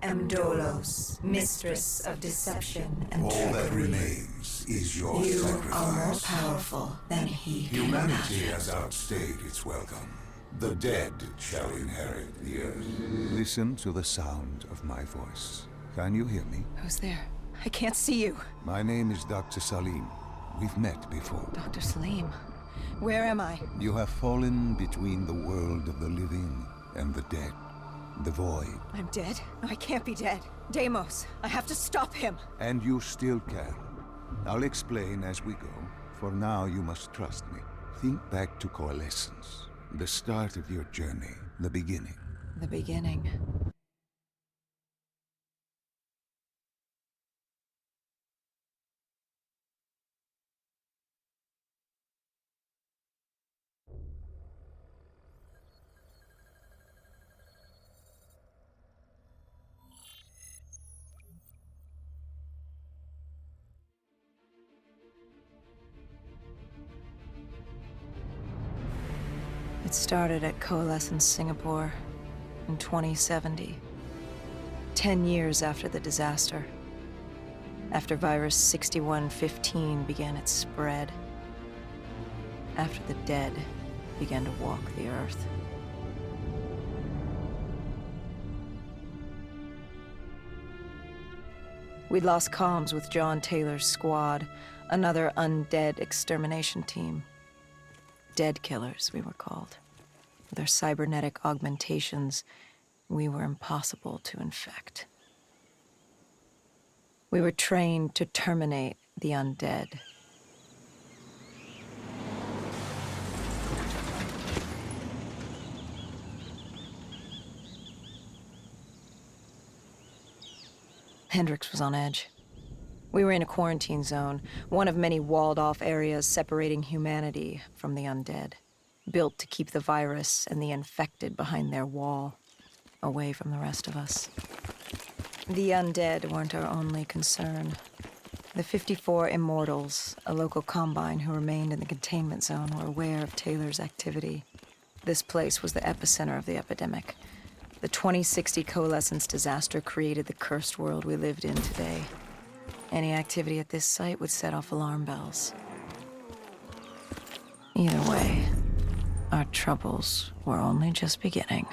am Dolos, mistress of deception and All that trickery. remains is your You sacrifice. are more powerful than he can Humanity imagine. has outstayed its welcome. The dead shall inherit the earth. Listen to the sound of my voice. Can you hear me? Who's there? I can't see you. My name is Dr. Salim. We've met before. Dr. Salim. Where am I? You have fallen between the world of the living and the dead. The void. I'm dead? No, I can't be dead. Deimos, I have to stop him. And you still can. I'll explain as we go. For now, you must trust me. Think back to Coalescence. The start of your journey. The beginning. The beginning. It started at Coalescence Singapore in 2070. 10 years after the disaster. After virus 6115 began its spread. After the dead began to walk the earth. We'd lost comms with John Taylor's squad, another undead extermination team. Dead killers, we were called. With our cybernetic augmentations, we were impossible to infect. We were trained to terminate the undead. Hendrix was on edge. We were in a quarantine zone, one of many walled-off areas separating humanity from the undead, built to keep the virus and the infected behind their wall, away from the rest of us. The undead weren't our only concern. The 54 Immortals, a local combine who remained in the containment zone, were aware of Taylor's activity. This place was the epicenter of the epidemic. The 2060 Coalescence disaster created the cursed world we lived in today. Any activity at this site would set off alarm bells. Either way, our troubles were only just beginning.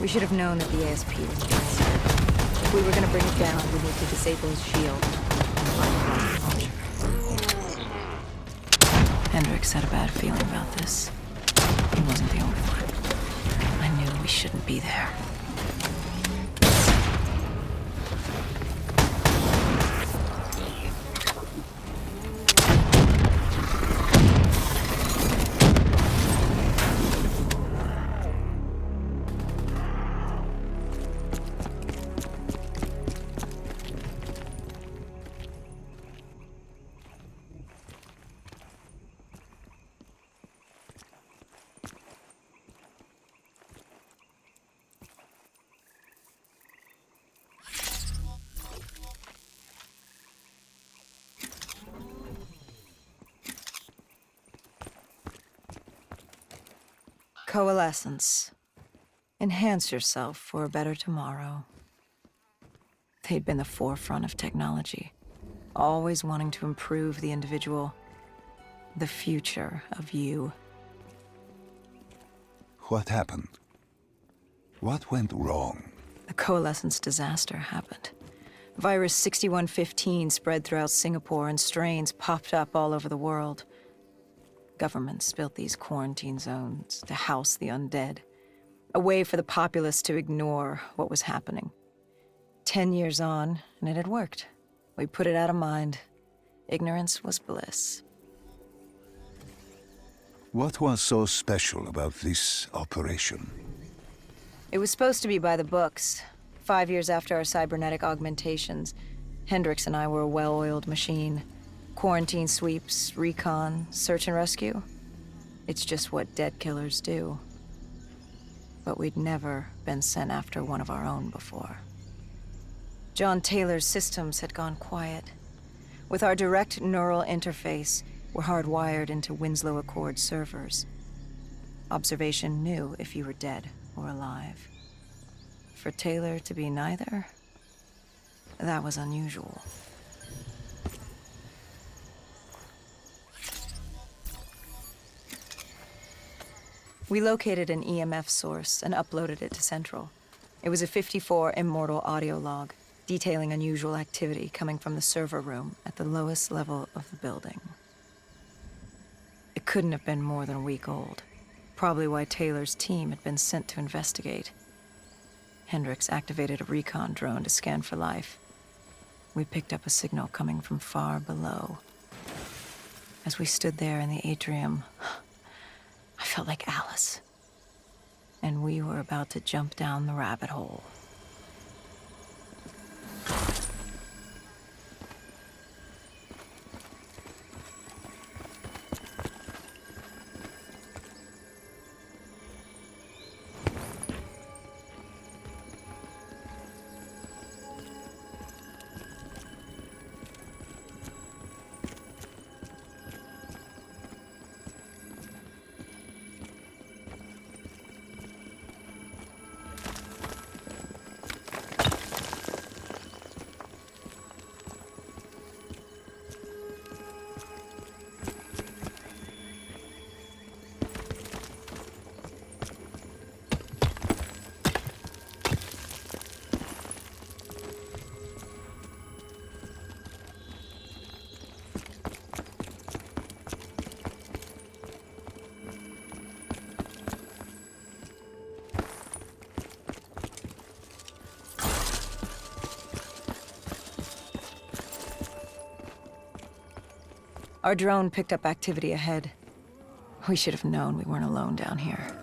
We should have known that the ASP was against it. If we were going to bring it down, we need to disable his shield. Hendrix had a bad feeling about this. He wasn't the only one. I knew we shouldn't be there. Coalescence. Enhance yourself for a better tomorrow. They'd been the forefront of technology, always wanting to improve the individual, the future of you. What happened? What went wrong? The Coalescence disaster happened. Virus 6115 spread throughout Singapore and strains popped up all over the world. Governments built these quarantine zones to house the undead, a way for the populace to ignore what was happening. 10 years on, and it had worked. We put it out of mind. Ignorance was bliss. What was so special about this operation? It was supposed to be by the books. 5 years after our cybernetic augmentations, Hendricks and I were a well-oiled machine. Quarantine sweeps, recon, search and rescue. It's just what dead killers do. But we'd never been sent after one of our own before. John Taylor's systems had gone quiet. With our direct neural interface, we're hardwired into Winslow Accord servers. Observation knew if you were dead or alive. For Taylor to be neither, that was unusual. We located an EMF source and uploaded it to Central. It was a 54 immortal audio log, detailing unusual activity coming from the server room at the lowest level of the building. It couldn't have been more than a week old, probably why Taylor's team had been sent to investigate. Hendricks activated a recon drone to scan for life. We picked up a signal coming from far below. As we stood there in the atrium, I felt like Alice. And we were about to jump down the rabbit hole. Our drone picked up activity ahead. We should have known we weren't alone down here.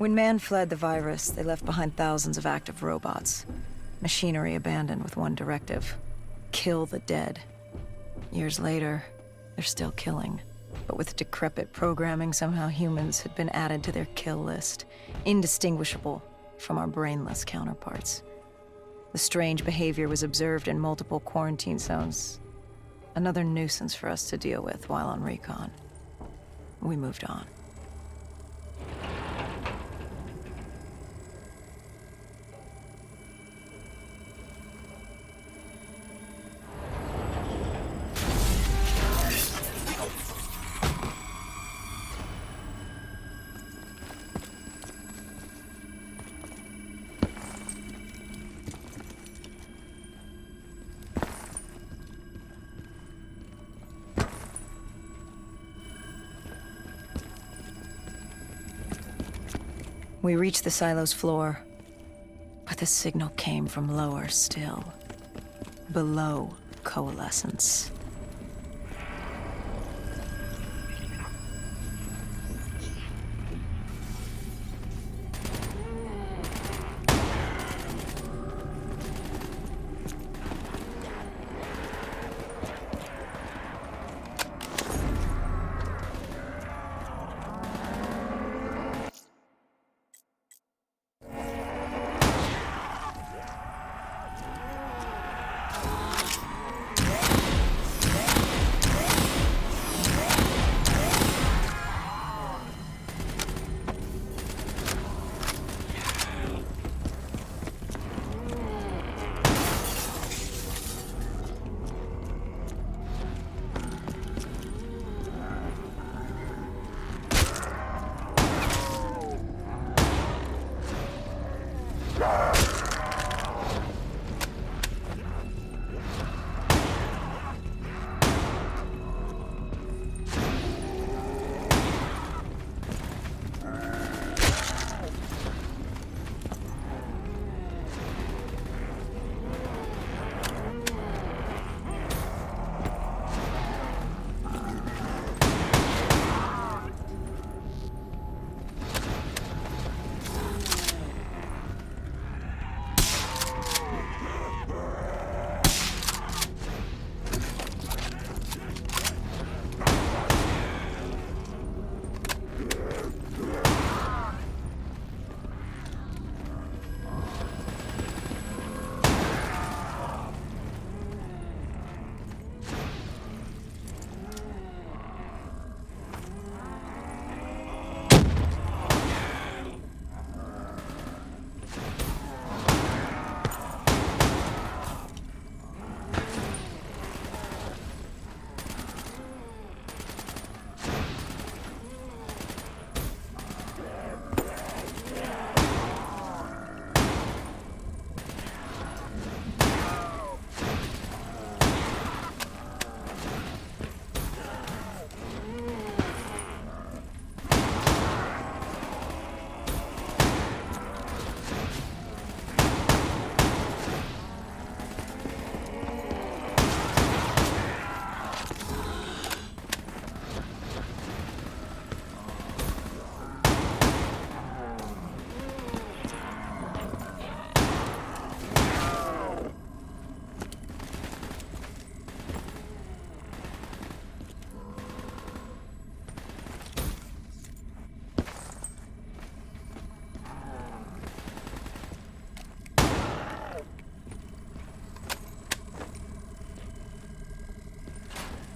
When man fled the virus, they left behind thousands of active robots. Machinery abandoned with one directive: kill the dead. Years later, they're still killing. But with decrepit programming, somehow humans had been added to their kill list, indistinguishable from our brainless counterparts. The strange behavior was observed in multiple quarantine zones. Another nuisance for us to deal with while on recon. We moved on. We reached the silo's floor, but the signal came from lower still, below Coalescence.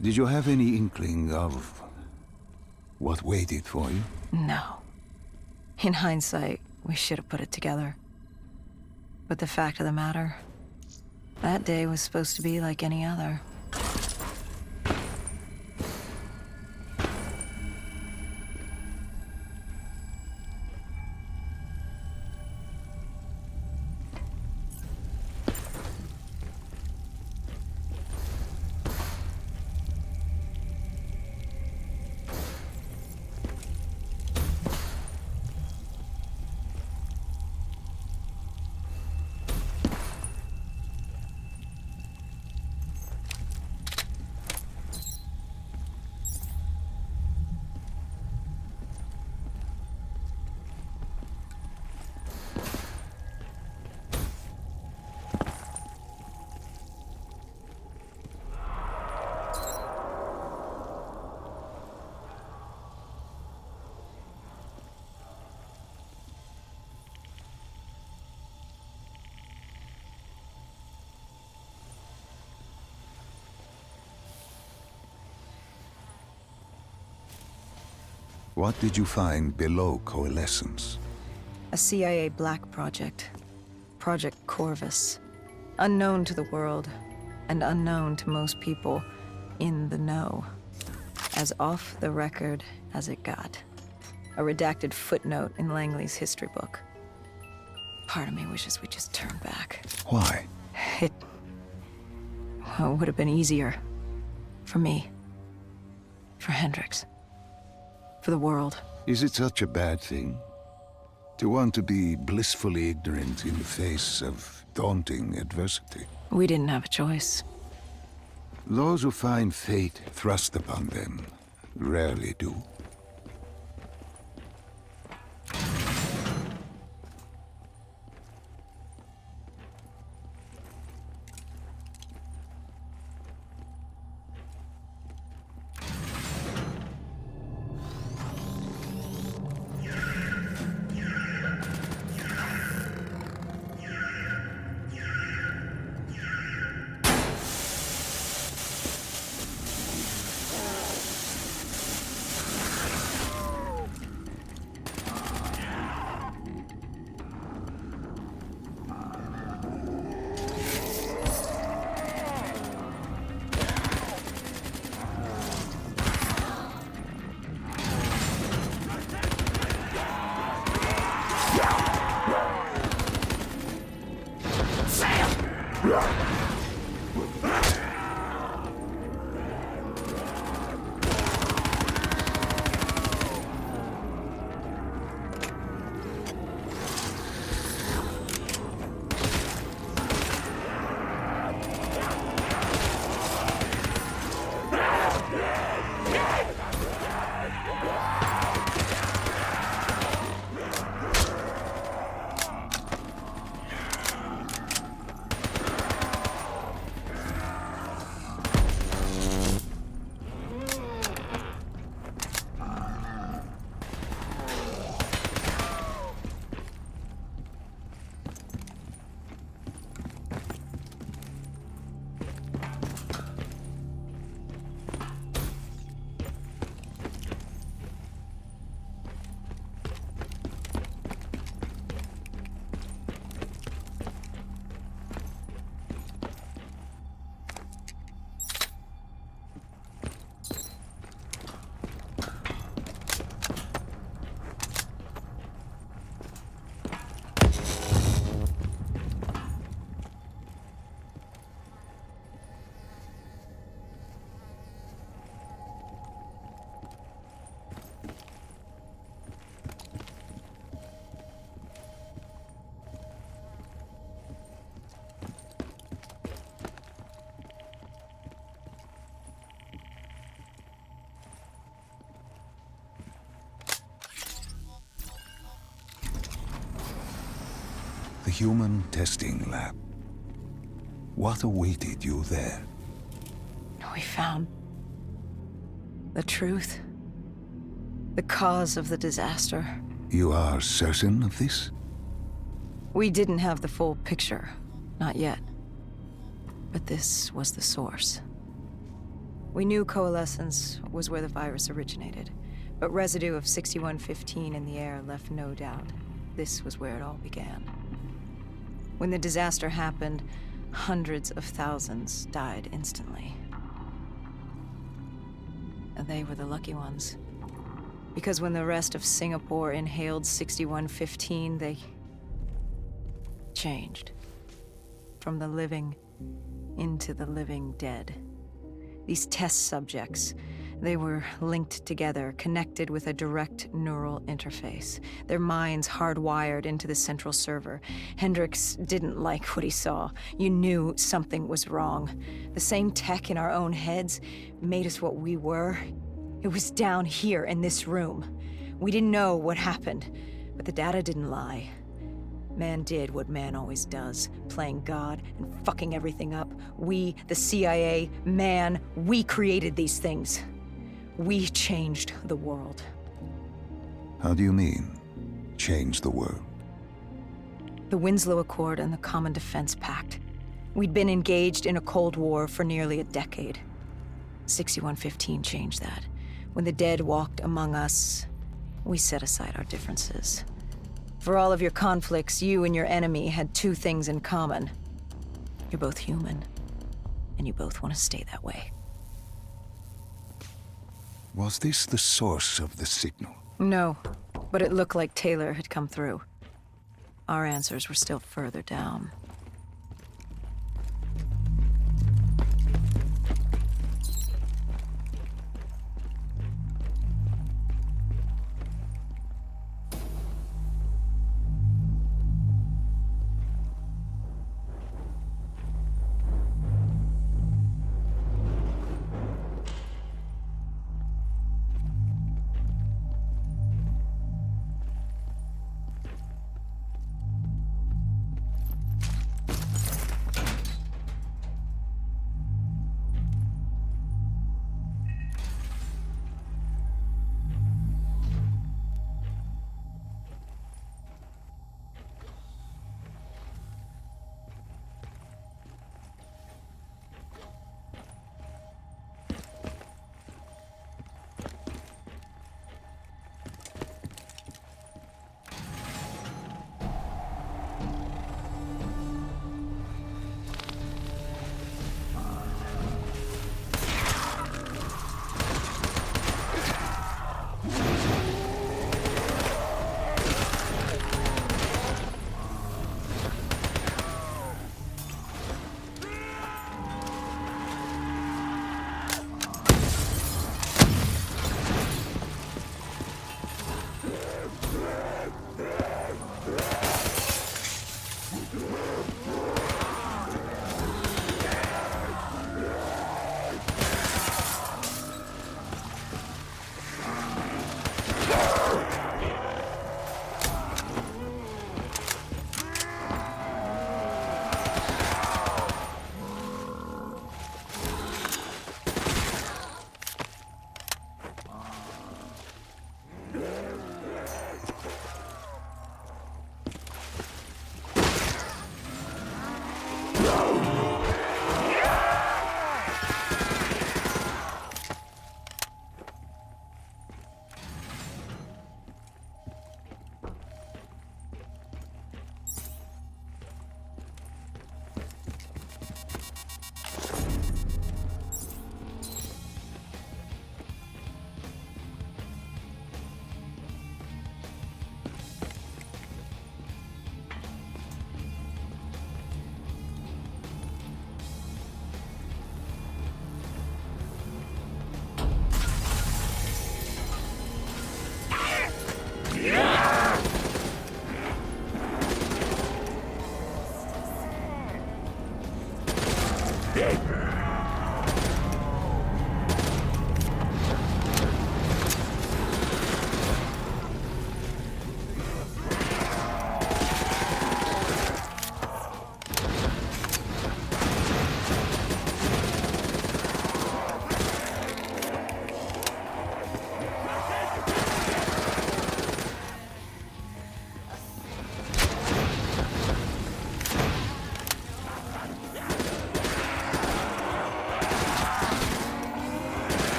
Did you have any inkling of what waited for you? No. In hindsight, we should have put it together. But the fact of the matter, that day was supposed to be like any other. What did you find below Coalescence? A CIA black project. Project Corvus. Unknown to the world, and unknown to most people in the know. As off the record as it got. A redacted footnote in Langley's history book. Part of me wishes we just turned back. Why? It would have been easier. For me. For Hendricks. For the world. Is it such a bad thing? To want to be blissfully ignorant in the face of daunting adversity? We didn't have a choice. Those who find fate thrust upon them rarely do. The human testing lab. What awaited you there? We found the truth. The cause of the disaster. You are certain of this? We didn't have the full picture. Not yet. But this was the source. We knew Coalescence was where the virus originated, but residue of 6115 in the air left no doubt. This was where it all began. When the disaster happened, hundreds of thousands died instantly. And they were the lucky ones. Because when the rest of Singapore inhaled 6115, they changed. From the living into the living dead. These test subjects, they were linked together, connected with a direct neural interface. Their minds hardwired into the central server. Hendricks didn't like what he saw. You knew something was wrong. The same tech in our own heads made us what we were. It was down here in this room. We didn't know what happened, but the data didn't lie. Man did what man always does, playing God and fucking everything up. We, the CIA, man, we created these things. We changed the world. How do you mean, change the world? The Winslow Accord and the Common Defense Pact. We'd been engaged in a Cold War for nearly a decade. 6115 changed that. When the dead walked among us, We set aside our differences. For all of your conflicts, you and your enemy had two things in common. You're both human, and you both want to stay that way. Was this the source of the signal? No, but it looked like Taylor had come through. Our answers were still further down.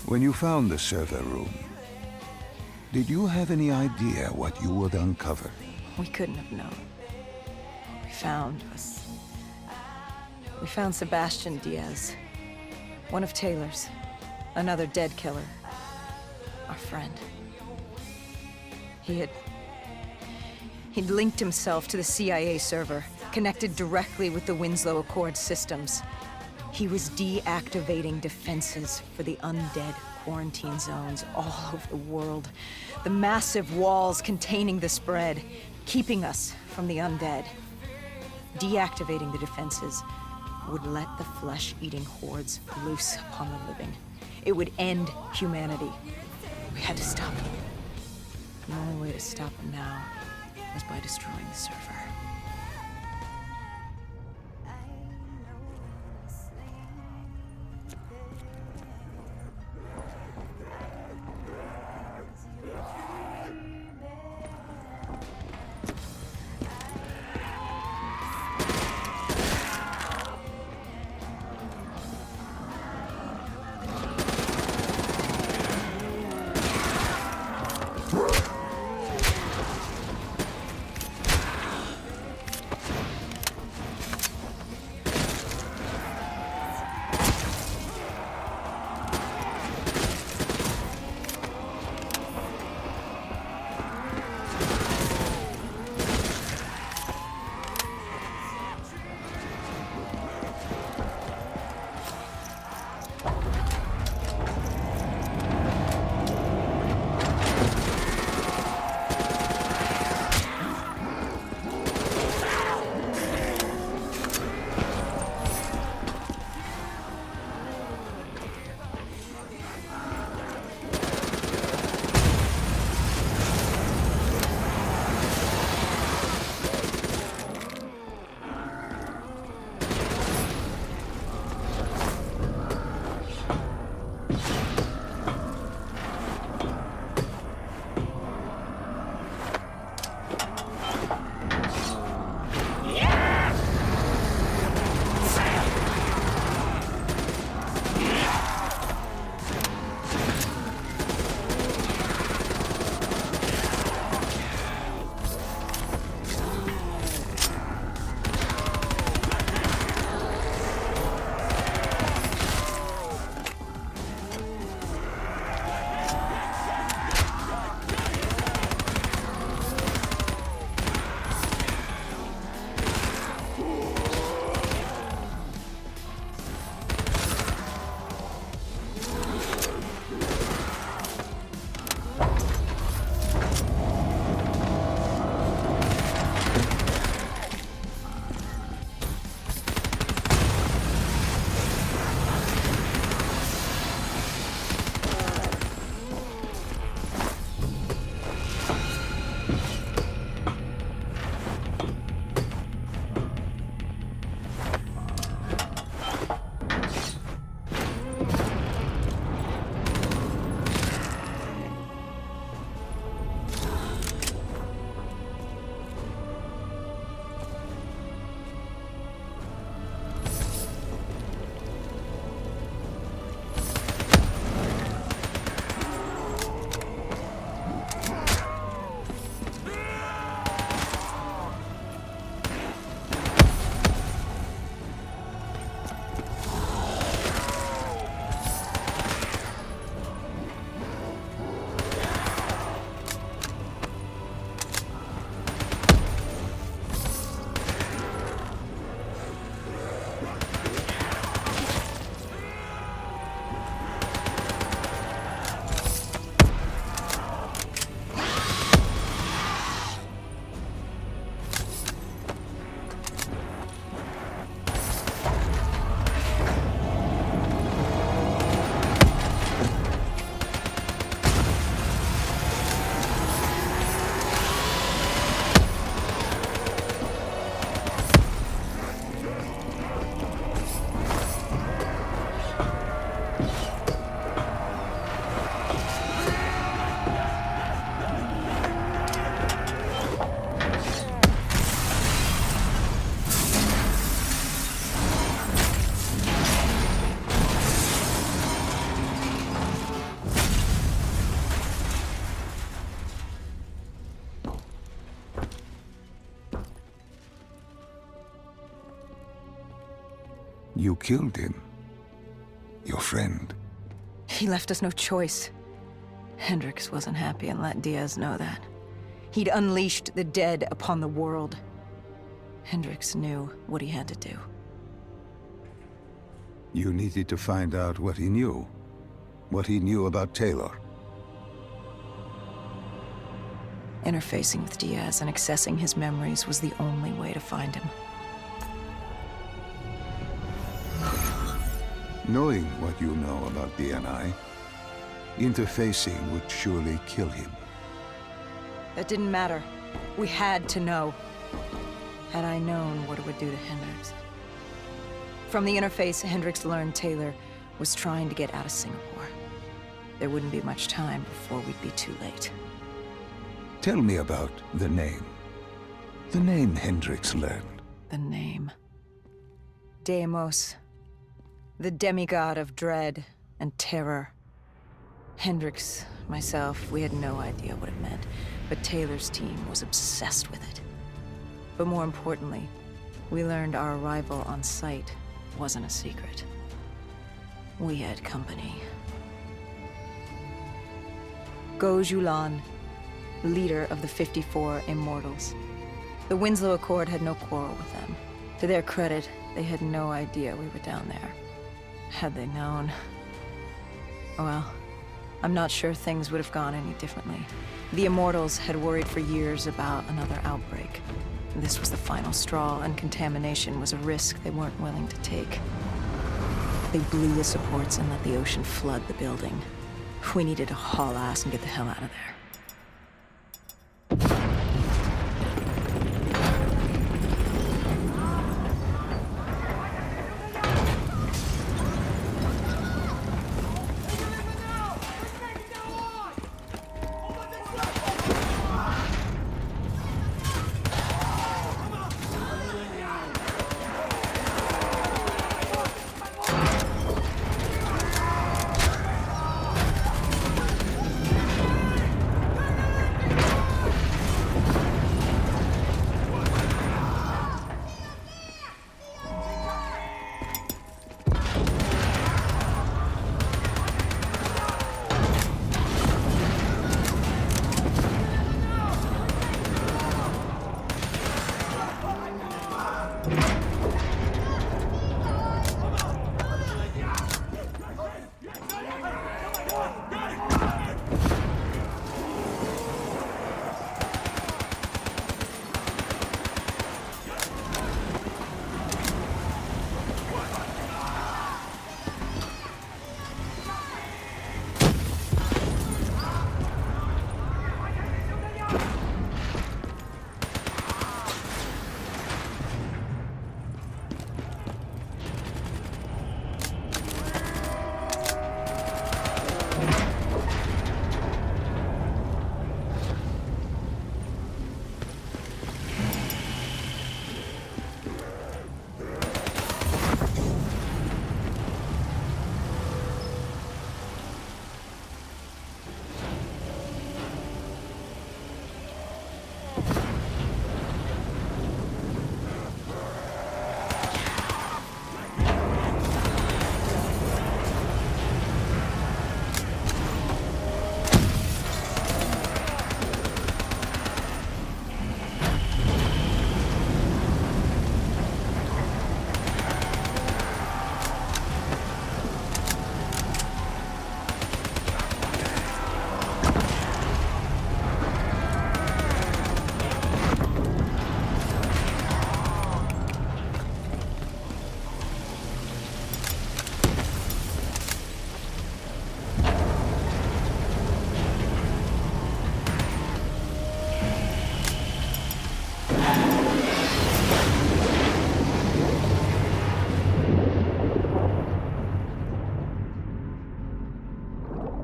When you found the server room, did you have any idea what you would uncover? We couldn't have known. We found Sebastian Diaz. One of Taylor's. Another dead killer. Our friend. He'd linked himself to the CIA server, connected directly with the Winslow Accord systems. He was deactivating defenses for the undead quarantine zones all over the world. The massive walls containing the spread, keeping us from the undead. Deactivating the defenses would let the flesh-eating hordes loose upon the living. It would end humanity. We had to stop them. The only way to stop them now was by destroying the server. You killed him. Your friend. He left us no choice. Hendricks wasn't happy and let Diaz know that. He'd unleashed the dead upon the world. Hendricks knew what he had to do. You needed to find out what he knew. What he knew about Taylor. Interfacing with Diaz and accessing his memories was the only way to find him. Knowing what you know about DNI, interfacing would surely kill him. That didn't matter. We had to know. Had I known what it would do to Hendricks. From the interface, Hendricks learned Taylor was trying to get out of Singapore. There wouldn't be much time before we'd be too late. Tell me about the name. The name Hendricks learned. The name. Deimos. The demigod of dread and terror. Hendricks, myself, we had no idea what it meant, but Taylor's team was obsessed with it. But more importantly, we learned our arrival on site wasn't a secret. We had company. Go Julan, leader of the 54 Immortals. The Winslow Accord had no quarrel with them. To their credit, they had no idea we were down there. Had they known... well, I'm not sure things would have gone any differently. The Immortals had worried for years about another outbreak. This was the final straw, and contamination was a risk they weren't willing to take. They blew the supports and let the ocean flood the building. We needed to haul ass and get the hell out of there.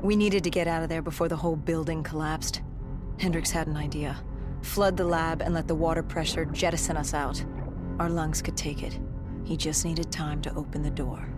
We needed to get out of there before the whole building collapsed. Hendricks had an idea. Flood the lab and let the water pressure jettison us out. Our lungs could take it. He just needed time to open the door.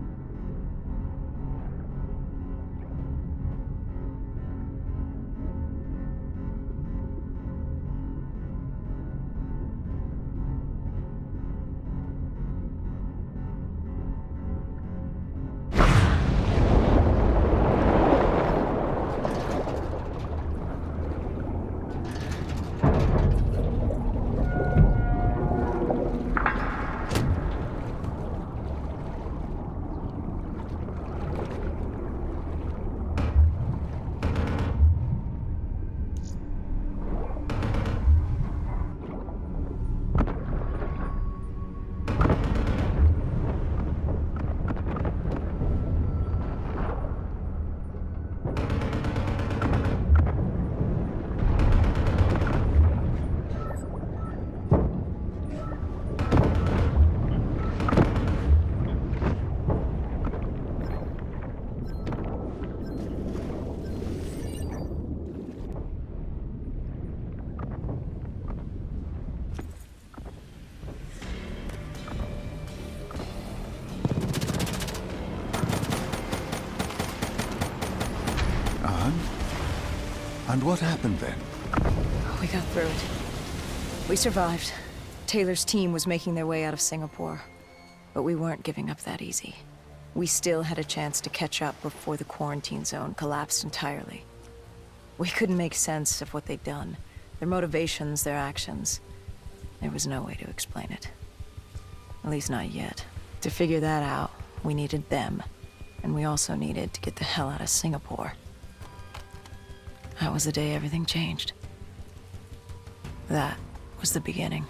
And what happened then? We got through it. We survived. Taylor's team was making their way out of Singapore. But we weren't giving up that easy. We still had a chance to catch up before the quarantine zone collapsed entirely. We couldn't make sense of what they'd done. Their motivations, their actions. There was no way to explain it. At least not yet. To figure that out, we needed them. And we also needed to get the hell out of Singapore. That was the day everything changed. That was the beginning.